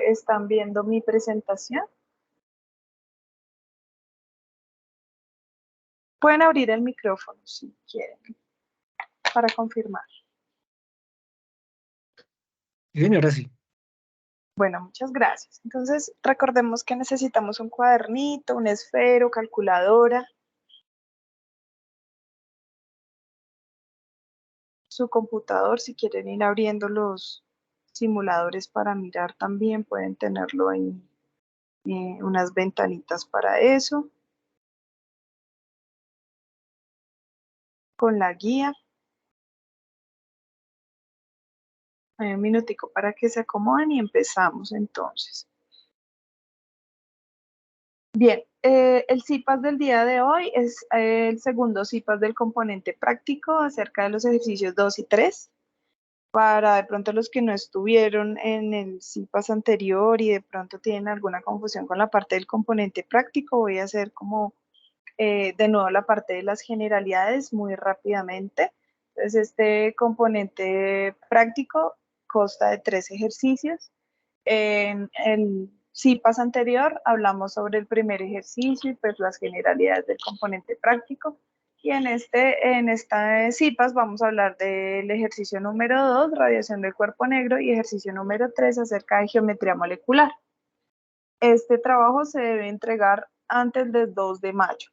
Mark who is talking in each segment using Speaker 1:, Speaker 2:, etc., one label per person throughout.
Speaker 1: ¿Están viendo mi presentación? Pueden abrir el micrófono si quieren, para confirmar.
Speaker 2: Bien, ahora sí.
Speaker 1: Bueno, muchas gracias. Entonces, recordemos que necesitamos un cuadernito, un esfero, calculadora, su computador. Si quieren ir abriendo los simuladores para mirar también, pueden tenerlo ahí, unas ventanitas para eso, con la guía. Hay un minutico para que se acomoden y empezamos entonces. Bien, el CIPAS del día de hoy es el segundo CIPAS del componente práctico acerca de los ejercicios 2 y 3. Para de pronto los que no estuvieron en el CIPAS anterior y de pronto tienen alguna confusión con la parte del componente práctico, voy a hacer como de nuevo la parte de las generalidades muy rápidamente. Entonces, este componente práctico consta de 3 ejercicios. En el CIPAS anterior hablamos sobre el primer ejercicio y pues las generalidades del componente práctico. Y en esta CIPAS vamos a hablar del ejercicio número 2, radiación del cuerpo negro, y ejercicio número 3 acerca de geometría molecular. Este trabajo se debe entregar antes del 2 de mayo.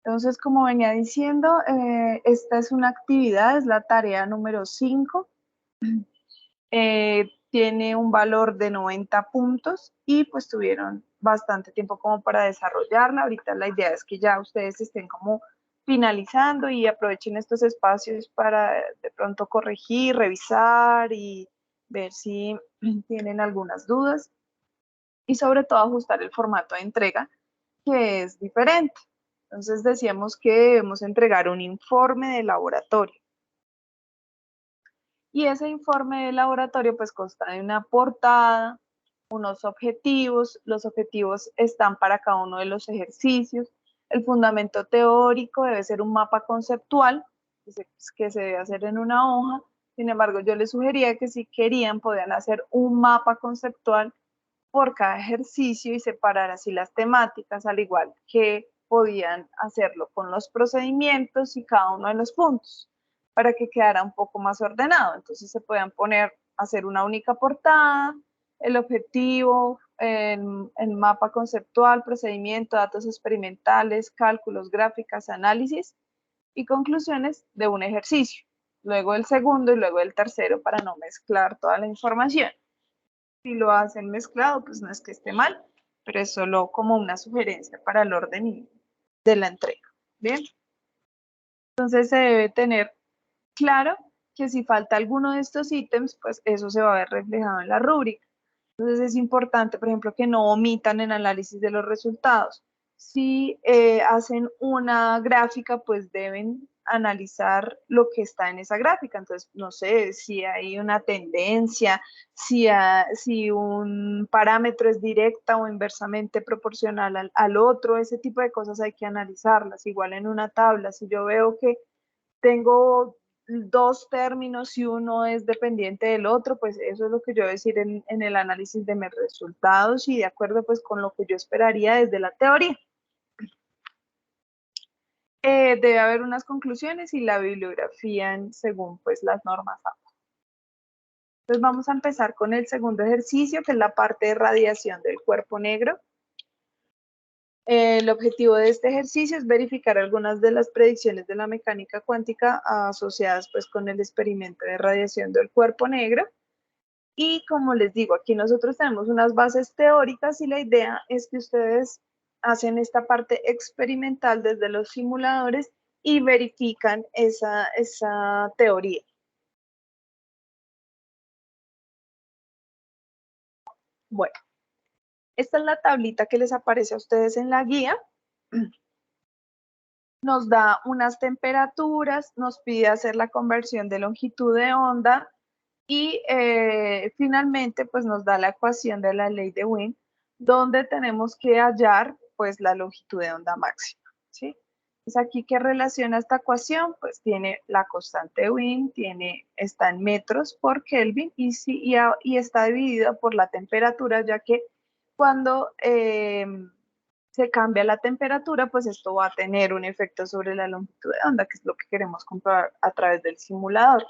Speaker 1: Entonces, como venía diciendo, esta es una actividad, es la tarea número 5. Tiene un valor de 90 puntos y pues tuvieron bastante tiempo como para desarrollarla. Ahorita la idea es que ya ustedes estén como finalizando y aprovechen estos espacios para de pronto corregir, revisar y ver si tienen algunas dudas y sobre todo ajustar el formato de entrega, que es diferente. Entonces decíamos que debemos entregar un informe de laboratorio. Y ese informe de laboratorio pues consta de una portada, unos objetivos, los objetivos están para cada uno de los ejercicios, el fundamento teórico debe ser un mapa conceptual que se debe hacer en una hoja. Sin embargo, yo les sugería que si querían podían hacer un mapa conceptual por cada ejercicio y separar así las temáticas, al igual que podían hacerlo con los procedimientos y cada uno de los puntos, para que quedara un poco más ordenado. Entonces se puedan poner, hacer una única portada, el objetivo, el mapa conceptual, procedimiento, datos experimentales, cálculos, gráficas, análisis y conclusiones de un ejercicio. Luego el segundo y luego el tercero para no mezclar toda la información. Si lo hacen mezclado, pues no es que esté mal, pero es solo como una sugerencia para el orden de la entrega. Bien, entonces se debe tener claro que si falta alguno de estos ítems, pues eso se va a ver reflejado en la rúbrica. Entonces es importante, por ejemplo, que no omitan el análisis de los resultados. Si hacen una gráfica, pues deben analizar lo que está en esa gráfica. Entonces, no sé, si hay una tendencia, si un parámetro es directa o inversamente proporcional al otro, ese tipo de cosas hay que analizarlas. Igual en una tabla, si yo veo que tengo dos términos y uno es dependiente del otro, pues eso es lo que yo voy a decir en el análisis de mis resultados y de acuerdo pues con lo que yo esperaría desde la teoría. Debe haber unas conclusiones y la bibliografía según pues las normas. Entonces vamos a empezar con el segundo ejercicio, que es la parte de radiación del cuerpo negro. El objetivo de este ejercicio es verificar algunas de las predicciones de la mecánica cuántica asociadas pues con el experimento de radiación del cuerpo negro. Y como les digo, aquí nosotros tenemos unas bases teóricas y la idea es que ustedes hacen esta parte experimental desde los simuladores y verifican esa teoría. Bueno, esta es la tablita que les aparece a ustedes en la guía. Nos da unas temperaturas, nos pide hacer la conversión de longitud de onda y finalmente pues nos da la ecuación de la ley de Wien, donde tenemos que hallar pues la longitud de onda máxima, ¿sí? Pues aquí, ¿qué relaciona esta ecuación? Pues tiene la constante Wien, está en metros por Kelvin y está dividida por la temperatura, ya que cuando se cambia la temperatura, pues esto va a tener un efecto sobre la longitud de onda, que es lo que queremos comprobar a través del simulador.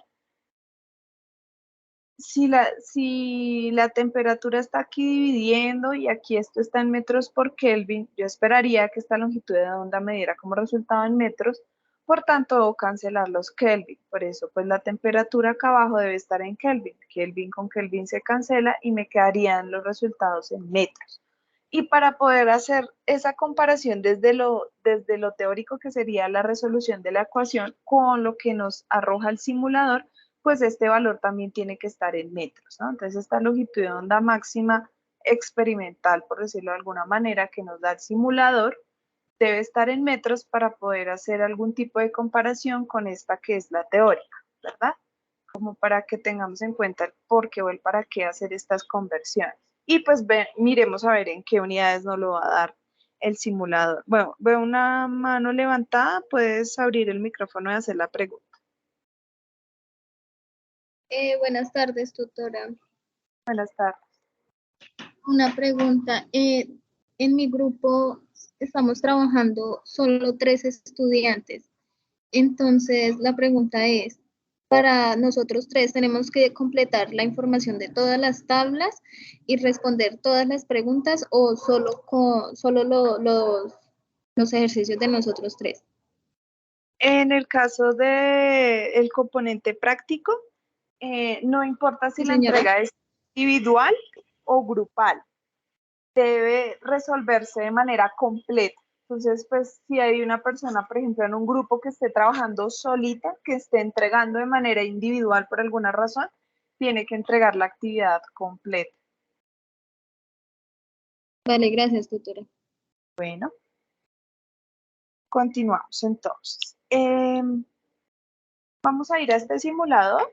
Speaker 1: Si la temperatura está aquí dividiendo y aquí esto está en metros por Kelvin, yo esperaría que esta longitud de onda me diera como resultado en metros, por tanto debo cancelar los Kelvin, por eso pues la temperatura acá abajo debe estar en Kelvin, Kelvin con Kelvin se cancela y me quedarían los resultados en metros. Y para poder hacer esa comparación desde lo teórico que sería la resolución de la ecuación con lo que nos arroja el simulador, pues este valor también tiene que estar en metros, ¿no? Entonces esta longitud de onda máxima experimental, por decirlo de alguna manera, que nos da el simulador, debe estar en metros para poder hacer algún tipo de comparación con esta que es la teórica, ¿verdad? Como para que tengamos en cuenta el por qué o el para qué hacer estas conversiones. Y pues miremos a ver en qué unidades nos lo va a dar el simulador. Bueno, veo una mano levantada, puedes abrir el micrófono y hacer la pregunta.
Speaker 3: Buenas tardes, tutora.
Speaker 1: Buenas tardes.
Speaker 3: Una pregunta. En mi grupo estamos trabajando solo 3 estudiantes. Entonces, la pregunta es, para nosotros 3 tenemos que completar la información de todas las tablas y responder todas las preguntas o solo los ejercicios de nosotros 3.
Speaker 1: En el caso del componente práctico, no importa si
Speaker 3: Sí,
Speaker 1: la
Speaker 3: señora.
Speaker 1: entrega es individual o grupal, debe resolverse de manera completa. Entonces, pues si hay una persona, por ejemplo, en un grupo que esté trabajando solita, que esté entregando de manera individual por alguna razón, tiene que entregar la actividad completa.
Speaker 3: Vale, gracias, tutora.
Speaker 1: Bueno, continuamos entonces. Vamos a ir a este simulador.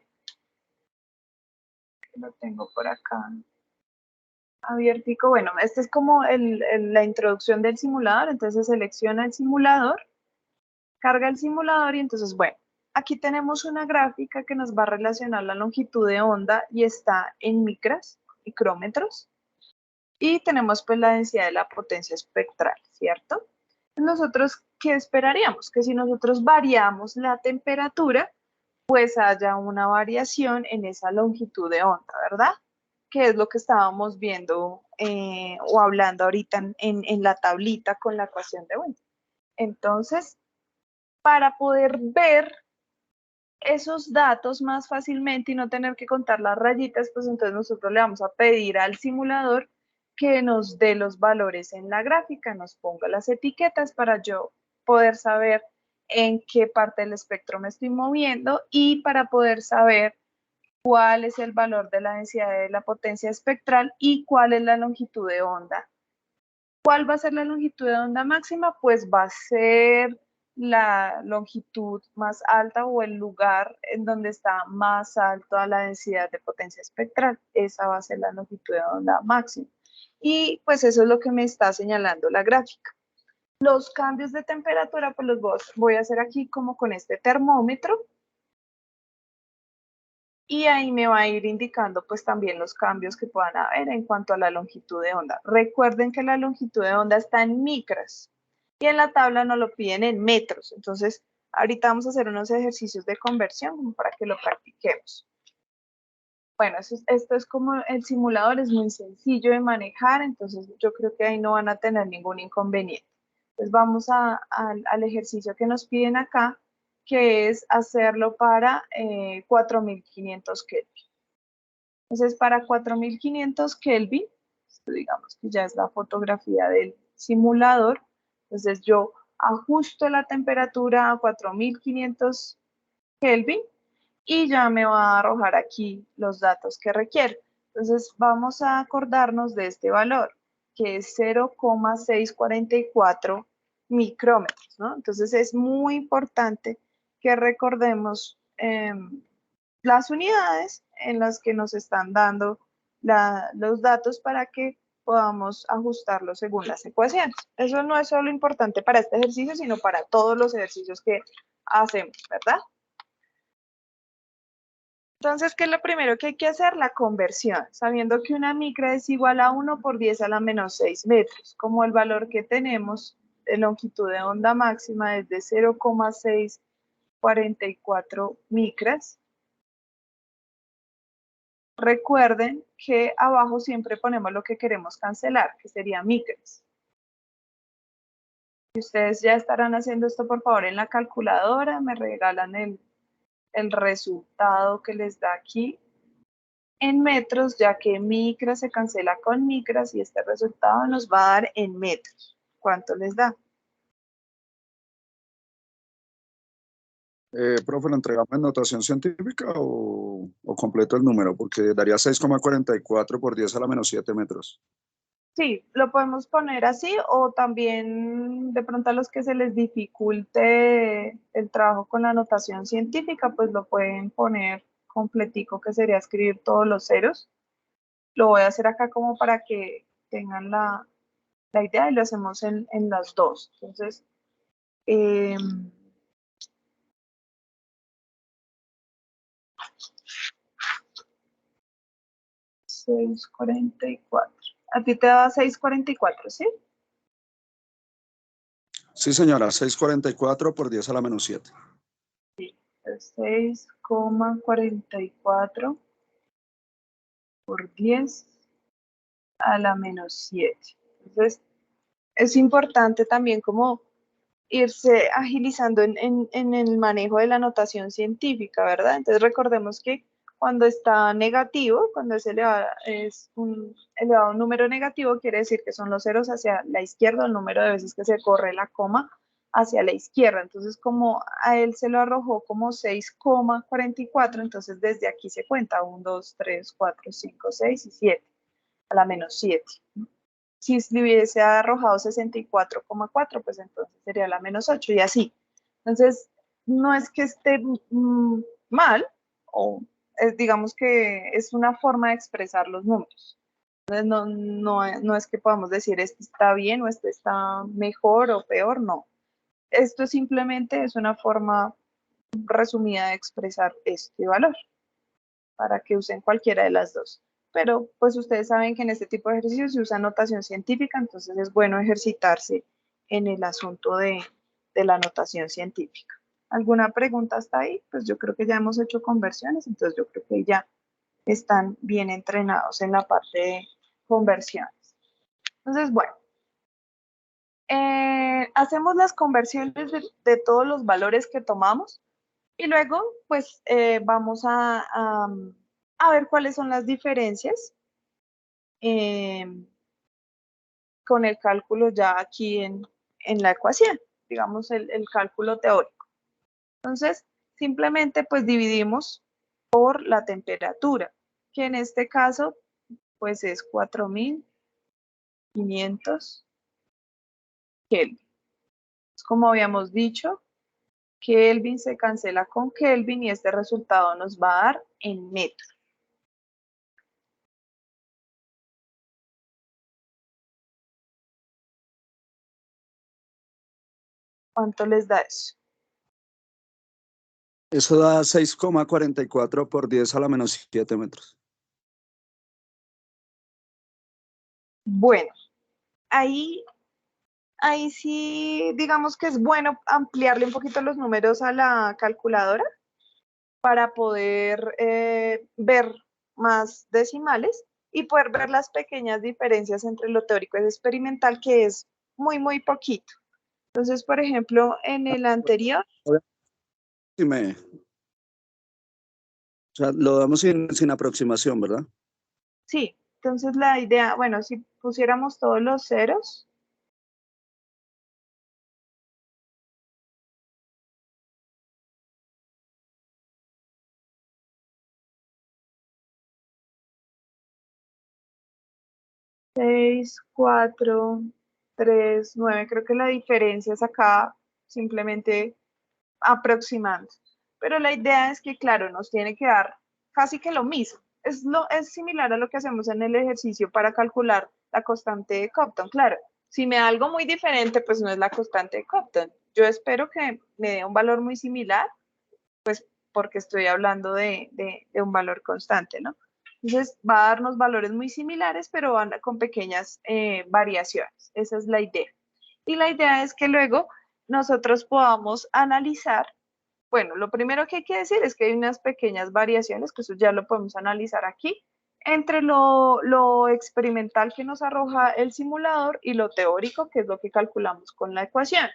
Speaker 1: Lo tengo por acá abiertico. Bueno, esta es como la introducción del simulador. Entonces selecciona el simulador, carga el simulador y entonces, bueno, aquí tenemos una gráfica que nos va a relacionar la longitud de onda y está en micrómetros. Y tenemos pues la densidad de la potencia espectral, ¿cierto? Nosotros, ¿qué esperaríamos? Que si nosotros variamos la temperatura, pues haya una variación en esa longitud de onda, ¿verdad? Que es lo que estábamos viendo o hablando ahorita en la tablita con la ecuación de Wien. Entonces, para poder ver esos datos más fácilmente y no tener que contar las rayitas, pues entonces nosotros le vamos a pedir al simulador que nos dé los valores en la gráfica, nos ponga las etiquetas para yo poder saber en qué parte del espectro me estoy moviendo y para poder saber cuál es el valor de la densidad de la potencia espectral y cuál es la longitud de onda. ¿Cuál va a ser la longitud de onda máxima? Pues va a ser la longitud más alta o el lugar en donde está más alto a la densidad de potencia espectral. Esa va a ser la longitud de onda máxima. Y pues eso es lo que me está señalando la gráfica. Los cambios de temperatura, pues los voy a hacer aquí como con este termómetro. Y ahí me va a ir indicando pues también los cambios que puedan haber en cuanto a la longitud de onda. Recuerden que la longitud de onda está en micras y en la tabla nos lo piden en metros. Entonces, ahorita vamos a hacer unos ejercicios de conversión como para que lo practiquemos. Bueno, esto es como el simulador, es muy sencillo de manejar, entonces yo creo que ahí no van a tener ningún inconveniente. Entonces vamos al ejercicio que nos piden acá, que es hacerlo para 4500 Kelvin. Entonces, para 4500 Kelvin, esto digamos que ya es la fotografía del simulador, entonces yo ajusto la temperatura a 4500 Kelvin y ya me va a arrojar aquí los datos que requiere. Entonces, vamos a acordarnos de este valor, que es 0,644 micrómetros, ¿no? Entonces, es muy importante que recordemos las unidades en las que nos están dando los datos para que podamos ajustarlo según las ecuaciones. Eso no es solo importante para este ejercicio, sino para todos los ejercicios que hacemos, ¿verdad? Entonces, ¿qué es lo primero que hay que hacer? La conversión, sabiendo que una micra es igual a 1 por 10 a la menos 6 metros. Como el valor que tenemos de longitud de onda máxima es de 0,644 micras. Recuerden que abajo siempre ponemos lo que queremos cancelar, que sería micras. Si ustedes ya estarán haciendo esto, por favor, en la calculadora, me regalan el resultado que les da aquí en metros, ya que micras se cancela con micras y este resultado nos va a dar en metros. ¿Cuánto les da?
Speaker 4: Profe, ¿lo entregamos en notación científica o completo el número? Porque daría 6,44 por 10 a la menos 7 metros.
Speaker 1: Sí, lo podemos poner así o también de pronto a los que se les dificulte el trabajo con la notación científica, pues lo pueden poner completico, que sería escribir todos los ceros. Lo voy a hacer acá como para que tengan la idea y lo hacemos en las dos. Entonces, 6,44. A ti te da 6,44, ¿sí?
Speaker 4: Sí, señora, 6,44 por 10 a la menos 7.
Speaker 1: Sí, 6,44 por 10 a la menos 7. Entonces, es importante también como irse agilizando en el manejo de la notación científica, ¿verdad? Entonces, recordemos que cuando está negativo, cuando es un elevado número negativo, quiere decir que son los ceros hacia la izquierda, el número de veces que se corre la coma hacia la izquierda. Entonces, como a él se lo arrojó como 6,44, entonces desde aquí se cuenta 1, 2, 3, 4, 5, 6 y 7, a la menos 7. Si le hubiese arrojado 64,4, pues entonces sería la menos 8 y así. Entonces, no es que esté mal, o digamos que es una forma de expresar los números. Entonces, no es que podamos decir este está bien o este está mejor o peor, no. Esto simplemente es una forma resumida de expresar este valor, para que usen cualquiera de las dos. Pero pues ustedes saben que en este tipo de ejercicios se usa notación científica, entonces es bueno ejercitarse en el asunto de la notación científica. ¿Alguna pregunta hasta ahí? Pues yo creo que ya hemos hecho conversiones, entonces yo creo que ya están bien entrenados en la parte de conversiones. Entonces, bueno, hacemos las conversiones de todos los valores que tomamos y luego pues vamos a ver cuáles son las diferencias con el cálculo ya aquí en la ecuación, digamos el cálculo teórico. Entonces, simplemente pues dividimos por la temperatura, que en este caso pues es 4.500 Kelvin. Como habíamos dicho, Kelvin se cancela con Kelvin y este resultado nos va a dar en metros. ¿Cuánto les da eso?
Speaker 4: Eso da 6,44 por 10 a la menos 7 metros.
Speaker 1: Bueno, ahí sí, digamos que es bueno ampliarle un poquito los números a la calculadora para poder ver más decimales y poder ver las pequeñas diferencias entre lo teórico y lo experimental, que es muy, muy poquito. Entonces, por ejemplo, en el anterior,
Speaker 4: Sí, o sea, lo damos sin aproximación, ¿verdad?
Speaker 1: sí, entonces la idea, bueno, si pusiéramos todos los ceros, seis, 4, 3, 9, creo que la diferencia es acá simplemente aproximando. Pero la idea es que, claro, nos tiene que dar casi que lo mismo. Es similar a lo que hacemos en el ejercicio para calcular la constante de Compton. Claro, si me da algo muy diferente, pues no es la constante de Compton. Yo espero que me dé un valor muy similar, pues porque estoy hablando de un valor constante, ¿no? Entonces va a darnos valores muy similares, pero van con pequeñas variaciones. Esa es la idea. Y la idea es que luego nosotros podamos analizar, bueno, lo primero que hay que decir es que hay unas pequeñas variaciones, que eso ya lo podemos analizar aquí, entre lo experimental que nos arroja el simulador y lo teórico, que es lo que calculamos con la ecuación.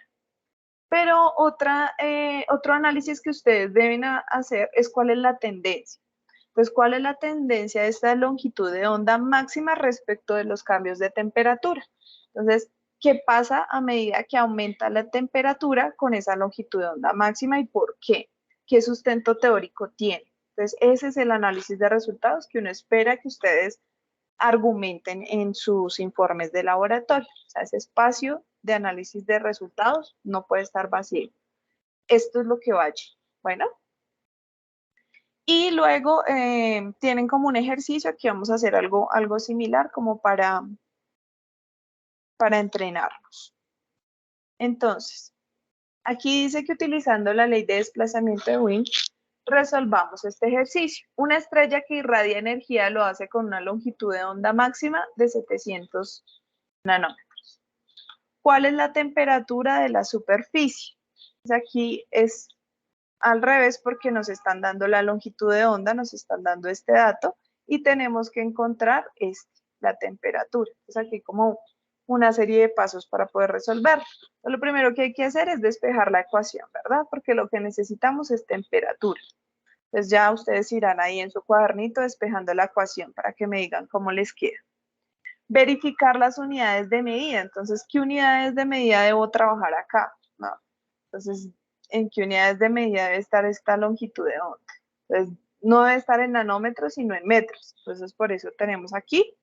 Speaker 1: Pero otro análisis que ustedes deben hacer es cuál es la tendencia. Entonces, ¿cuál es la tendencia de esta longitud de onda máxima respecto de los cambios de temperatura? Entonces, ¿qué pasa a medida que aumenta la temperatura con esa longitud de onda máxima y por qué? ¿Qué sustento teórico tiene? Entonces, ese es el análisis de resultados que uno espera que ustedes argumenten en sus informes de laboratorio. O sea, ese espacio de análisis de resultados no puede estar vacío. Esto es lo que vaya. Bueno. Y luego tienen como un ejercicio, aquí vamos a hacer algo similar como para entrenarnos. Entonces, aquí dice que utilizando la ley de desplazamiento de Wien, resolvamos este ejercicio. Una estrella que irradia energía lo hace con una longitud de onda máxima de 700 nanómetros. ¿Cuál es la temperatura de la superficie? Pues aquí es al revés porque nos están dando la longitud de onda, nos están dando este dato y tenemos que encontrar la temperatura. Entonces aquí como una serie de pasos para poder resolverlo. Entonces, lo primero que hay que hacer es despejar la ecuación, ¿verdad? Porque lo que necesitamos es temperatura. Entonces ya ustedes irán ahí en su cuadernito despejando la ecuación para que me digan cómo les queda. Verificar las unidades de medida. Entonces, ¿qué unidades de medida debo trabajar acá? ¿No? Entonces, ¿en qué unidades de medida debe estar esta longitud de onda? Entonces, no debe estar en nanómetros, sino en metros. Entonces, por eso tenemos aquí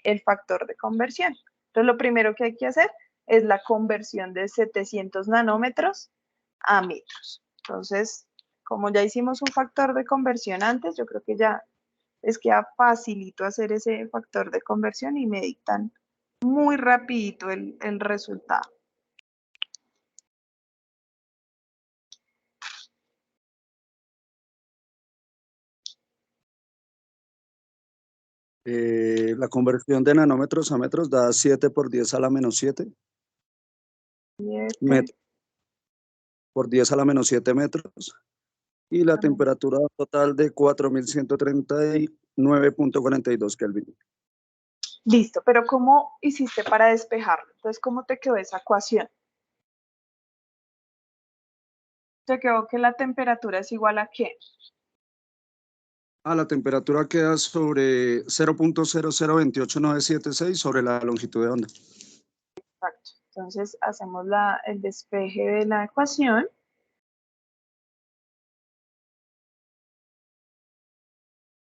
Speaker 1: el factor de conversión. Entonces, lo primero que hay que hacer es la conversión de 700 nanómetros a metros. Entonces, como ya hicimos un factor de conversión antes, yo creo que ya les queda facilito hacer ese factor de conversión y me dictan muy rapidito el resultado.
Speaker 4: La conversión de nanómetros a metros da 7 por 10 a la menos 7.
Speaker 1: 7.
Speaker 4: Metros por 10 a la menos 7 metros. Y la temperatura total de 4139.42 Kelvin.
Speaker 1: Listo, pero ¿cómo hiciste para despejarlo? Entonces, ¿cómo te quedó esa ecuación? Te quedó que la temperatura es igual a ¿qué?
Speaker 4: La temperatura queda sobre 0.0028976 sobre la longitud de onda.
Speaker 1: Exacto. Entonces, hacemos el despeje de la ecuación.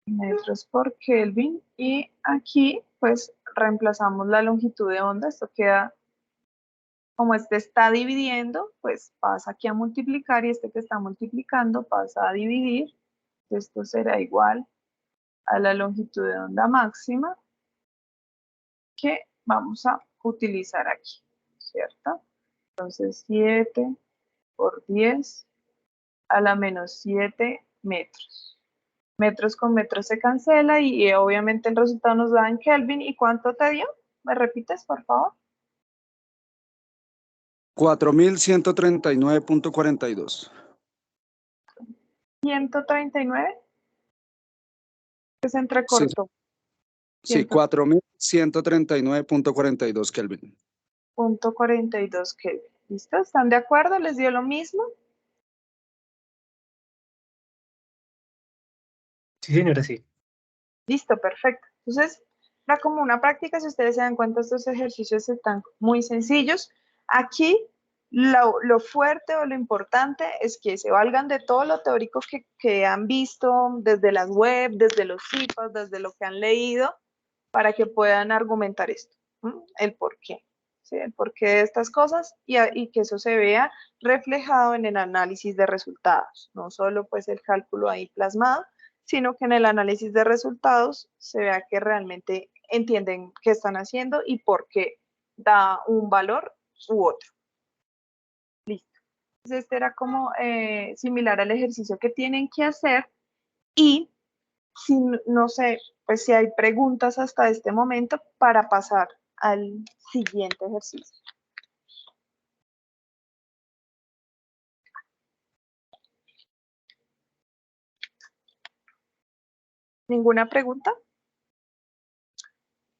Speaker 1: Metros por Kelvin. Y aquí, pues, reemplazamos la longitud de onda. Esto queda, como este está dividiendo, pues pasa aquí a multiplicar y este que está multiplicando pasa a dividir. Esto será igual a la longitud de onda máxima que vamos a utilizar aquí, ¿cierto? Entonces 7 por 10 a la menos 7 metros. Metros con metros se cancela y obviamente el resultado nos da en Kelvin. ¿Y cuánto te dio? ¿Me repites, por favor?
Speaker 4: 4139.42.
Speaker 1: 139. Que se
Speaker 4: Sí,
Speaker 1: entrecortó.
Speaker 4: sí, 4139.42 Kelvin.
Speaker 1: 100.42 Kelvin. ¿Listo? ¿Están de acuerdo? ¿Les dio lo mismo?
Speaker 2: Sí, señora, sí.
Speaker 1: Listo, perfecto. Entonces, era como una práctica, si ustedes se dan cuenta, estos ejercicios están muy sencillos. Aquí, lo fuerte o lo importante es que se valgan de todo lo teórico que han visto desde las web, desde los CIPAS, desde lo que han leído, para que puedan argumentar esto, el por qué. ¿Sí? El porqué de estas cosas y que eso se vea reflejado en el análisis de resultados, no solo pues el cálculo ahí plasmado, sino que en el análisis de resultados se vea que realmente entienden qué están haciendo y por qué da un valor u otro. Listo. Entonces, este era como similar al ejercicio que tienen que hacer y si no sé, pues si hay preguntas hasta este momento para pasar al siguiente ejercicio. ¿Ninguna pregunta?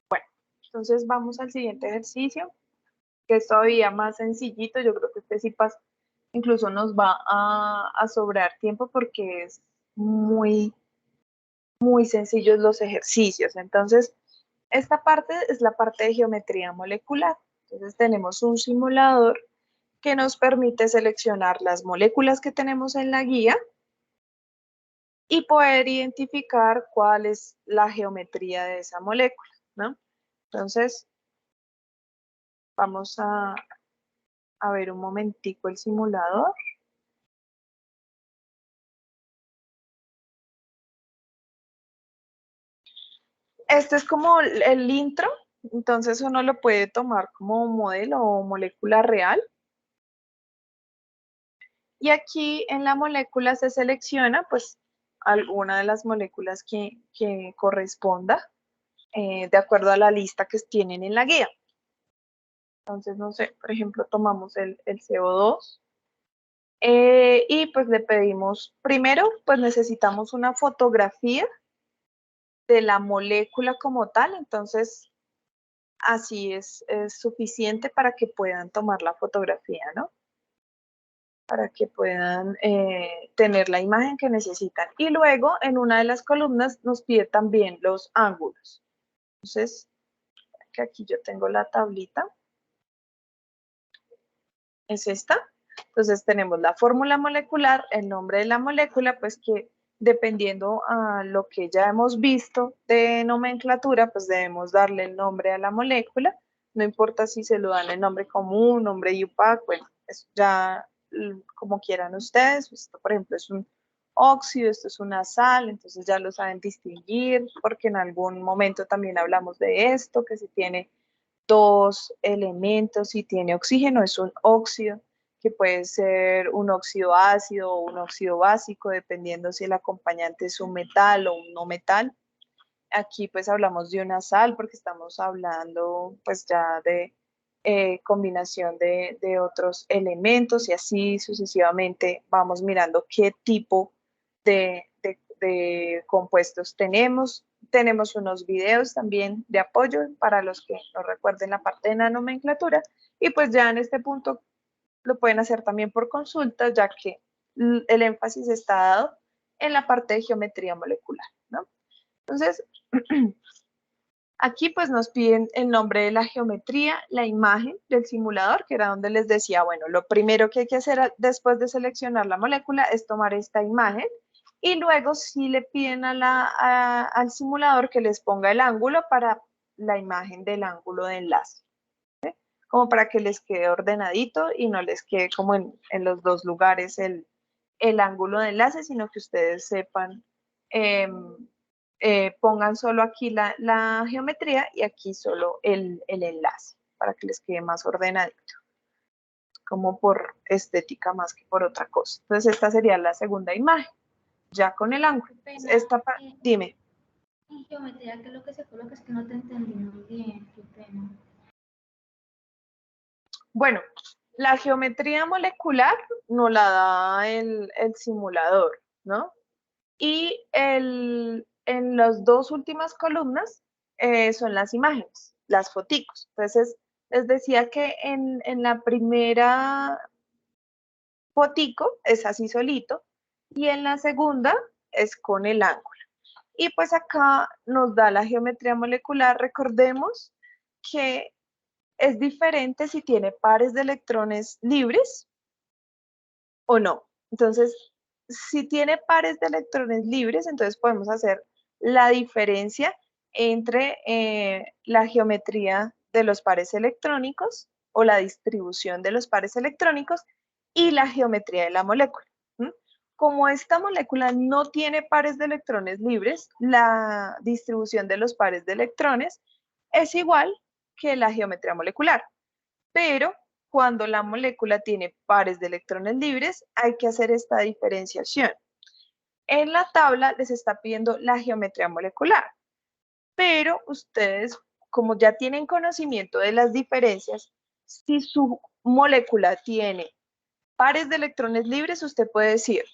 Speaker 1: Bueno, entonces vamos al siguiente ejercicio, que es todavía más sencillito. Yo creo que este sí pasa, incluso nos va a sobrar tiempo porque es muy sencillos los ejercicios. Entonces, esta parte es la parte de geometría molecular. Entonces, tenemos un simulador que nos permite seleccionar las moléculas que tenemos en la guía y poder identificar cuál es la geometría de esa molécula, ¿no? Entonces, vamos a ver un momentico el simulador. Este es como el intro, entonces uno lo puede tomar como modelo o molécula real. Y aquí en la molécula se selecciona pues alguna de las moléculas que corresponda de acuerdo a la lista que tienen en la guía. Entonces, no sé, por ejemplo, tomamos el CO2 y pues le pedimos, primero, pues necesitamos una fotografía de la molécula como tal, entonces así es suficiente para que puedan tomar la fotografía, ¿no? Para que puedan tener la imagen que necesitan. Y luego, en una de las columnas, nos pide también los ángulos. Entonces, que aquí yo tengo la tablita. Es esta. Entonces, tenemos la fórmula molecular, el nombre de la molécula, pues que dependiendo a lo que ya hemos visto de nomenclatura, pues debemos darle el nombre a la molécula. No importa si se lo dan el nombre común, nombre IUPAC, bueno, eso ya como quieran ustedes. Esto, por ejemplo, es un óxido, esto es una sal, entonces ya lo saben distinguir, porque en algún momento también hablamos de esto, que si tiene dos elementos y tiene oxígeno, es un óxido, que puede ser un óxido ácido o un óxido básico, dependiendo si el acompañante es un metal o un no metal. Aquí pues hablamos de una sal porque estamos hablando pues ya de combinación de otros elementos y así sucesivamente vamos mirando qué tipo de compuestos tenemos. Tenemos unos videos también de apoyo para los que no recuerden la parte de la nomenclatura y pues ya en este punto lo pueden hacer también por consulta, ya que el énfasis está dado en la parte de geometría molecular, ¿no? Entonces, aquí pues nos piden el nombre de la geometría, la imagen del simulador, que era donde les decía, bueno, lo primero que hay que hacer después de seleccionar la molécula es tomar esta imagen y luego sí le piden al simulador que les ponga el ángulo para la imagen del ángulo de enlace, ¿sí? Como para que les quede ordenadito y no les quede como en los dos lugares el ángulo de enlace, sino que ustedes sepan pongan solo aquí la geometría y aquí solo el enlace para que les quede más ordenadito, como por estética más que por otra cosa. Entonces esta sería la segunda imagen, ya con el ángulo. Dime.
Speaker 3: En geometría, ¿qué es lo que se coloca? Es que no te entendí muy bien, qué pena.
Speaker 1: Bueno, la geometría molecular no la da el simulador, ¿no? Y en las dos últimas columnas son las imágenes, las foticos. Entonces, les decía que en la primera fotico es así solito y en la segunda es con el ángulo. Y pues acá nos da la geometría molecular. Recordemos que es diferente si tiene pares de electrones libres o no. Entonces, si tiene pares de electrones libres, entonces podemos hacer la diferencia entre la geometría de los pares electrónicos o la distribución de los pares electrónicos y la geometría de la molécula. como esta molécula no tiene pares de electrones libres, la distribución de los pares de electrones es igual que la geometría molecular. Pero cuando la molécula tiene pares de electrones libres, hay que hacer esta diferenciación. En la tabla les está pidiendo la geometría molecular, pero ustedes, como ya tienen conocimiento de las diferencias, si su molécula tiene pares de electrones libres, usted puede decir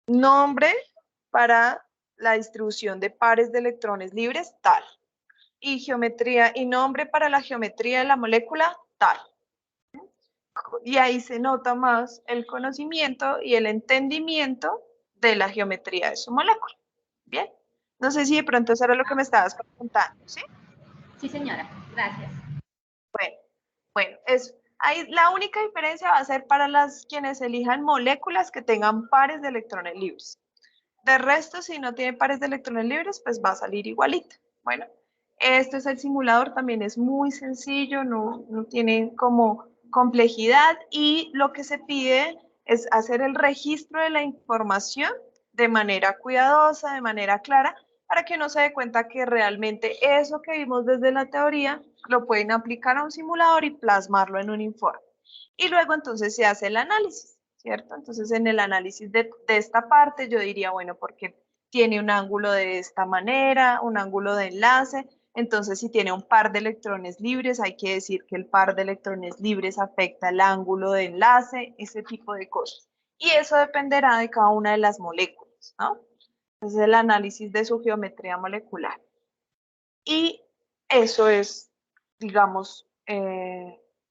Speaker 1: nombre para la distribución de pares de electrones libres, tal. Y geometría y nombre para la geometría de la molécula, tal. Y ahí se nota más el conocimiento y el entendimiento de la geometría de su molécula. Bien. No sé si de pronto eso era lo que me estabas preguntando, ¿sí?
Speaker 5: Sí, señora. Gracias.
Speaker 1: Bueno, ahí la única diferencia va a ser para quienes elijan moléculas que tengan pares de electrones libres. De resto, si no tiene pares de electrones libres, pues va a salir igualito. Bueno, este es el simulador, también es muy sencillo, no tiene como complejidad y lo que se pide es hacer el registro de la información de manera cuidadosa, de manera clara, para que uno se dé cuenta que realmente eso que vimos desde la teoría lo pueden aplicar a un simulador y plasmarlo en un informe. Y luego entonces se hace el análisis, ¿cierto? Entonces en el análisis de esta parte yo diría, bueno, porque tiene un ángulo de esta manera, un ángulo de enlace, entonces si tiene un par de electrones libres, hay que decir que el par de electrones libres afecta el ángulo de enlace, ese tipo de cosas. Y eso dependerá de cada una de las moléculas, ¿no? Entonces el análisis de su geometría molecular. Y eso es, digamos,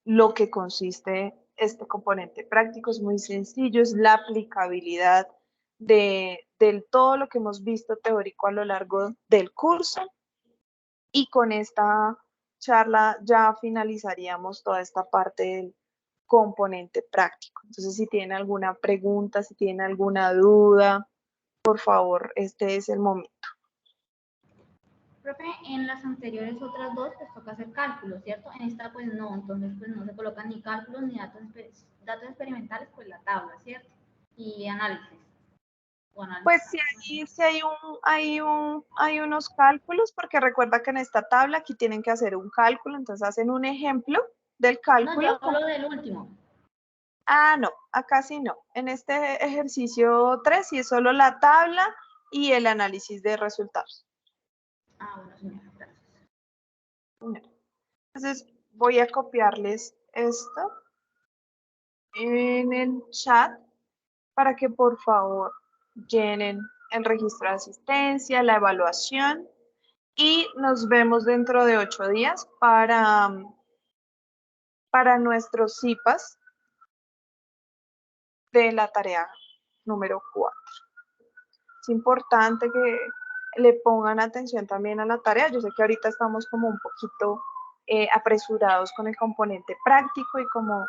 Speaker 1: lo que consiste este componente práctico. Es muy sencillo, es la aplicabilidad de todo lo que hemos visto teórico a lo largo del curso. Y con esta charla ya finalizaríamos toda esta parte del componente práctico. Entonces, si tienen alguna pregunta, si tienen alguna duda, por favor, este es el momento.
Speaker 5: Profe, en las anteriores otras dos pues toca hacer cálculos, ¿cierto? En esta pues no, entonces pues no se colocan ni cálculos ni datos experimentales, pues la tabla, ¿cierto? Y análisis.
Speaker 1: Pues sí, hay unos cálculos, porque recuerda que en esta tabla aquí tienen que hacer un cálculo, entonces hacen un ejemplo del cálculo.
Speaker 5: No, yo hablo del último.
Speaker 1: Ah, no, acá sí no. En este ejercicio 3 sí es solo la tabla y el análisis de resultados.
Speaker 5: Ah, bueno, señora, gracias.
Speaker 1: Entonces voy a copiarles esto en el chat para que por favor llenen el registro de asistencia, la evaluación y nos vemos dentro de 8 días para nuestros CIPAS de la tarea número 4. Es importante que le pongan atención también a la tarea. Yo sé que ahorita estamos como un poquito apresurados con el componente práctico y como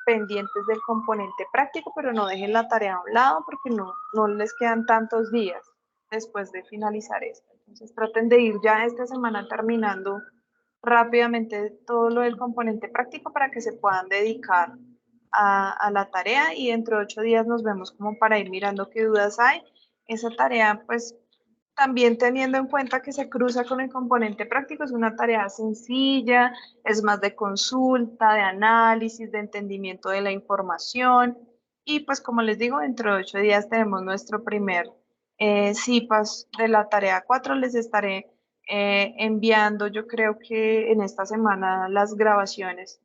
Speaker 1: pendientes del componente práctico, pero no dejen la tarea a un lado porque no les quedan tantos días después de finalizar esto. Entonces traten de ir ya esta semana terminando rápidamente todo lo del componente práctico para que se puedan dedicar a la tarea y dentro de 8 días nos vemos como para ir mirando qué dudas hay. Esa tarea, pues, también teniendo en cuenta que se cruza con el componente práctico, es una tarea sencilla, es más de consulta, de análisis, de entendimiento de la información. Y pues como les digo, dentro de 8 días tenemos nuestro primer CIPAS de la tarea 4. Les estaré enviando, yo creo que en esta semana, las grabaciones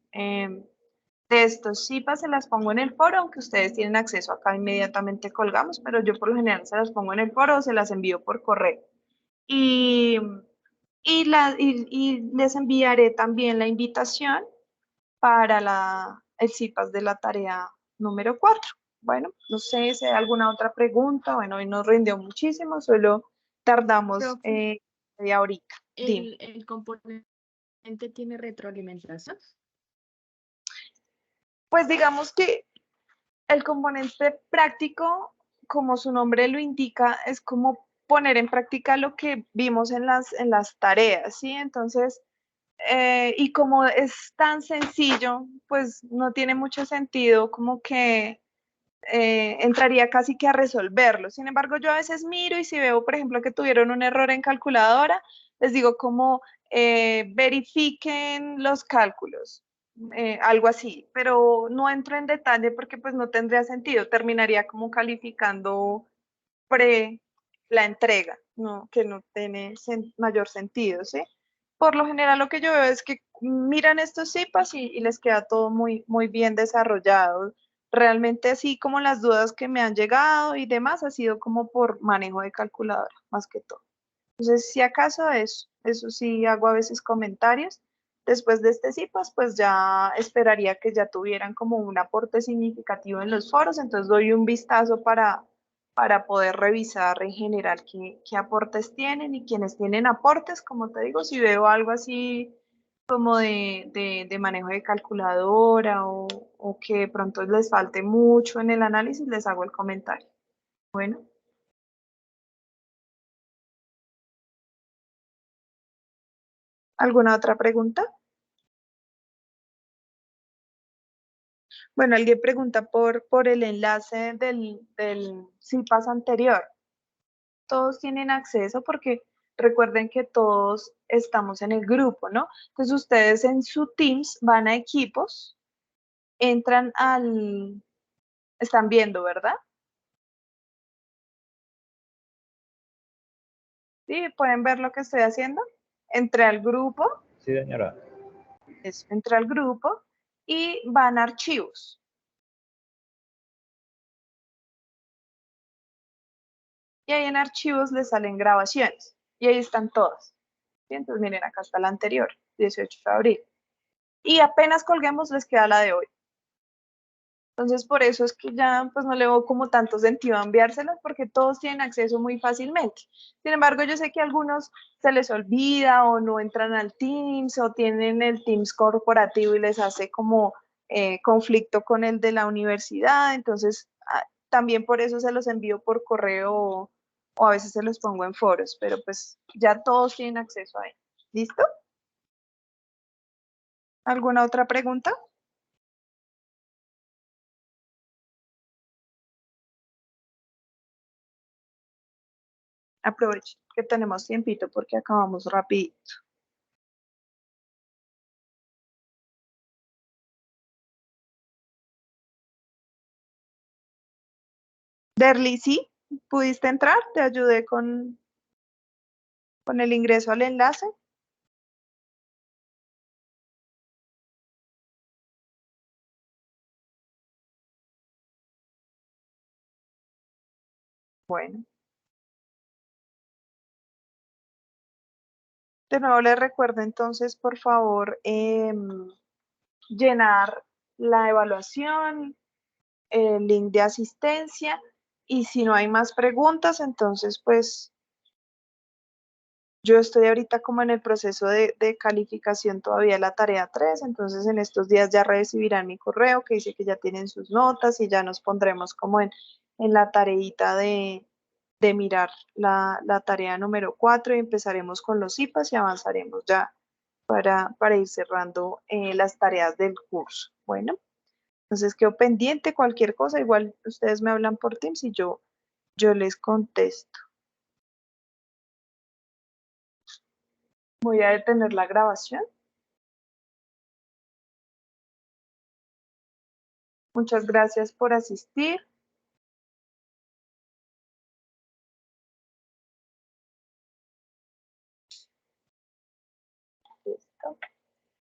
Speaker 1: de estos CIPAS se las pongo en el foro, aunque ustedes tienen acceso acá inmediatamente colgamos, pero yo por lo general se las pongo en el foro o se las envío por correo. Y les enviaré también la invitación para el CIPAS de la tarea número 4. Bueno, no sé si hay alguna otra pregunta. Bueno, hoy nos rindió muchísimo, solo tardamos media horita.
Speaker 6: ¿El componente tiene retroalimentación?
Speaker 1: Pues digamos que el componente práctico, como su nombre lo indica, es como poner en práctica lo que vimos en las tareas, ¿sí? Entonces, y como es tan sencillo, pues no tiene mucho sentido como que entraría casi que a resolverlo. Sin embargo, yo a veces miro y si veo, por ejemplo, que tuvieron un error en calculadora, les digo como verifiquen los cálculos, algo así, pero no entro en detalle porque pues no tendría sentido, terminaría como calificando pre la entrega, ¿no? Que no tiene mayor sentido, ¿sí? Por lo general lo que yo veo es que miran estos CIPAS y les queda todo muy, muy bien desarrollado. Realmente así como las dudas que me han llegado y demás ha sido como por manejo de calculadora, más que todo. Entonces, si acaso eso sí hago a veces comentarios. Después de este CIPAS, pues ya esperaría que ya tuvieran como un aporte significativo en los foros, entonces doy un vistazo para poder revisar en general qué aportes tienen y quienes tienen aportes, como te digo, si veo algo así como de manejo de calculadora o que de pronto les falte mucho en el análisis, les hago el comentario. Bueno. ¿Alguna otra pregunta? Bueno, alguien pregunta por el enlace del CIPAS anterior. Todos tienen acceso porque recuerden que todos estamos en el grupo, ¿no? Entonces ustedes en su Teams van a equipos, entran están viendo, ¿verdad? Sí, pueden ver lo que estoy haciendo. Entré al grupo.
Speaker 7: Sí, señora.
Speaker 1: Entré al grupo y van a archivos. Y ahí en archivos les salen grabaciones. Y ahí están todas. ¿Sí? Entonces miren, acá está la anterior, 18 de abril. Y apenas colguemos les queda la de hoy. Entonces, por eso es que ya pues no le veo como tanto sentido a enviárselas porque todos tienen acceso muy fácilmente. Sin embargo, yo sé que a algunos se les olvida o no entran al Teams o tienen el Teams corporativo y les hace como conflicto con el de la universidad. Entonces, también por eso se los envío por correo o a veces se los pongo en foros, pero pues ya todos tienen acceso ahí. ¿Listo? ¿Alguna otra pregunta? Aprovechen que tenemos tiempito porque acabamos rapidito. Derly, ¿sí? ¿Pudiste entrar? ¿Te ayudé con el ingreso al enlace? Bueno. De nuevo les recuerdo entonces, por favor, llenar la evaluación, el link de asistencia y si no hay más preguntas, entonces pues yo estoy ahorita como en el proceso de calificación todavía de la tarea 3, entonces en estos días ya recibirán mi correo que dice que ya tienen sus notas y ya nos pondremos como en la tareita de mirar la tarea número 4 y empezaremos con los IPAs y avanzaremos ya para ir cerrando las tareas del curso. Bueno, entonces quedo pendiente cualquier cosa, igual ustedes me hablan por Teams y yo les contesto. Voy a detener la grabación. Muchas gracias por asistir.